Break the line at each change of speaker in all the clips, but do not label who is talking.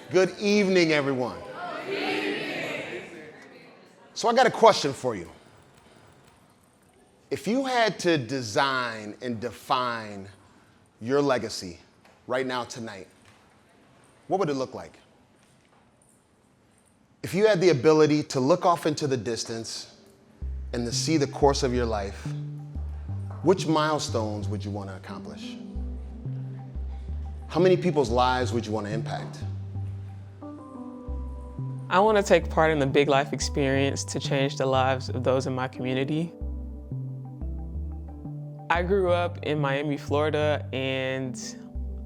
Good evening, everyone. Good evening. So I got a question for you. If you had to design and define your legacy right now, tonight, what would it look like? If you had the ability to look off into the distance and to see the course of your life, which milestones would you want to accomplish? How many people's lives would you want to impact?
I want to take part in the big life experience to change the lives of those in my community. I grew up in Miami, Florida, and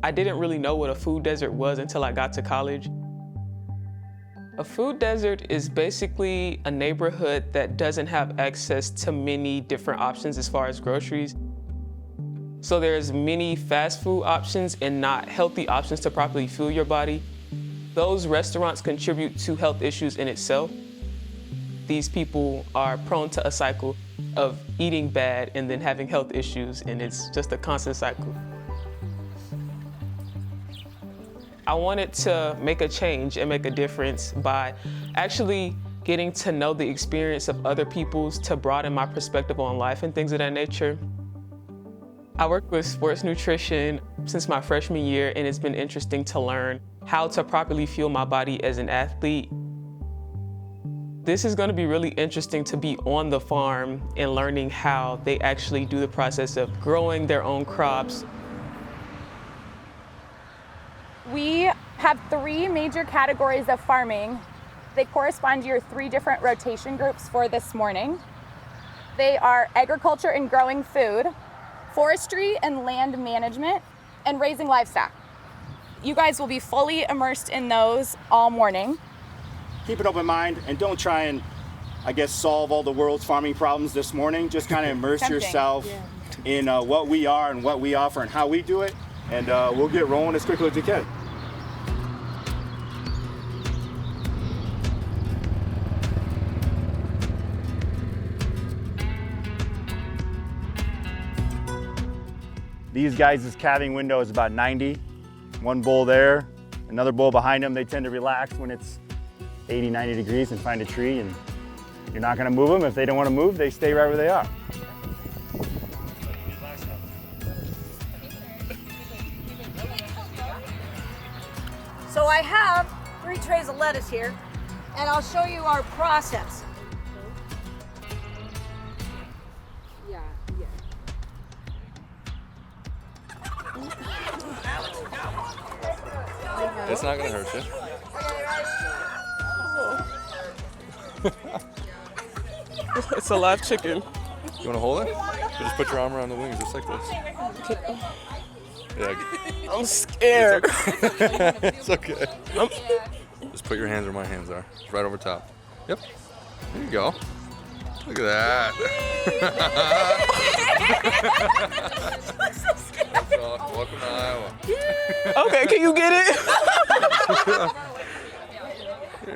I didn't really know what a food desert was until I got to college. A food desert is basically a neighborhood that doesn't have access to many different options as far as groceries. So there's many fast food options and not healthy options to properly fuel your body. Those restaurants contribute to health issues in itself. These people are prone to a cycle of eating bad and then having health issues, and it's just a constant cycle. I wanted to make a change and make a difference by actually getting to know the experience of other people's to broaden my perspective on life and things of that nature. I work with sports nutrition since my freshman year, and it's been interesting to learn how to properly fuel my body as an athlete. This is going to be really interesting to be on the farm and learning how they actually do the process of growing their own crops.
We have 3 major categories of farming. They correspond to your 3 different rotation groups for this morning. They are agriculture and growing food, forestry and land management, and raising livestock. You guys will be fully immersed in those all morning.
Keep an open mind and don't try and, solve all the world's farming problems this morning. Just kind of immerse yourself in what we are and what we offer and how we do it, and we'll get rolling as quickly as we can. These guys' calving window is about 90. One bull there, another bull behind them. They tend to relax when it's 80, 90 degrees and find a tree, and you're not gonna move them. If they don't wanna move, they stay right where they are.
So I have 3 trays of lettuce here, and I'll show you our process.
It's not gonna hurt you.
It's a live chicken.
You wanna hold it? Or just put your arm around the wings just like this. Yeah.
I'm scared.
It's okay. Just put your hands where my hands are. It's right over top. Yep. There you go. Look at that. That's awesome. Welcome to Iowa.
Okay, can you get it?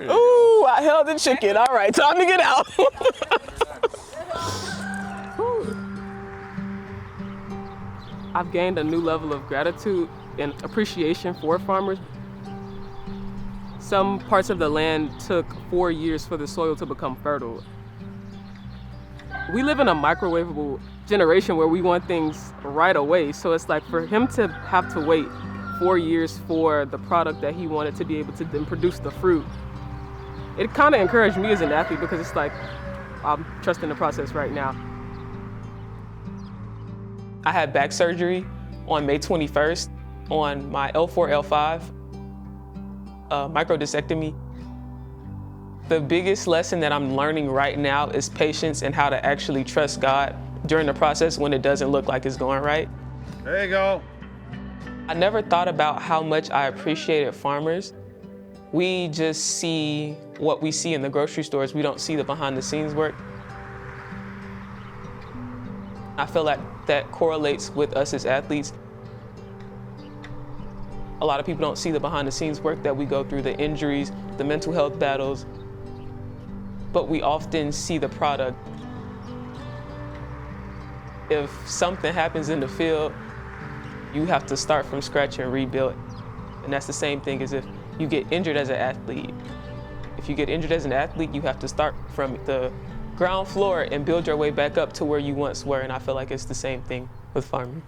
Ooh, I held the chicken. All right, time to get out. I've gained a new level of gratitude and appreciation for farmers. Some parts of the land took 4 years for the soil to become fertile. We live in a microwavable generation where we want things right away. So it's like for him to have to wait 4 years for the product that he wanted to be able to then produce the fruit, it kind of encouraged me as an athlete because it's like, I'm trusting the process right now. I had back surgery on May 21st on my L4, L5, microdiscectomy. The biggest lesson that I'm learning right now is patience and how to actually trust God during the process when it doesn't look like it's going right.
There you go.
I never thought about how much I appreciated farmers. We just see what we see in the grocery stores. We don't see the behind the scenes work. I feel like that correlates with us as athletes. A lot of people don't see the behind the scenes work that we go through, the injuries, the mental health battles, but we often see the product. If something happens in the field, you have to start from scratch and rebuild. And that's the same thing as if you get injured as an athlete. If you get injured as an athlete, you have to start from the ground floor and build your way back up to where you once were, and I feel like it's the same thing with farming.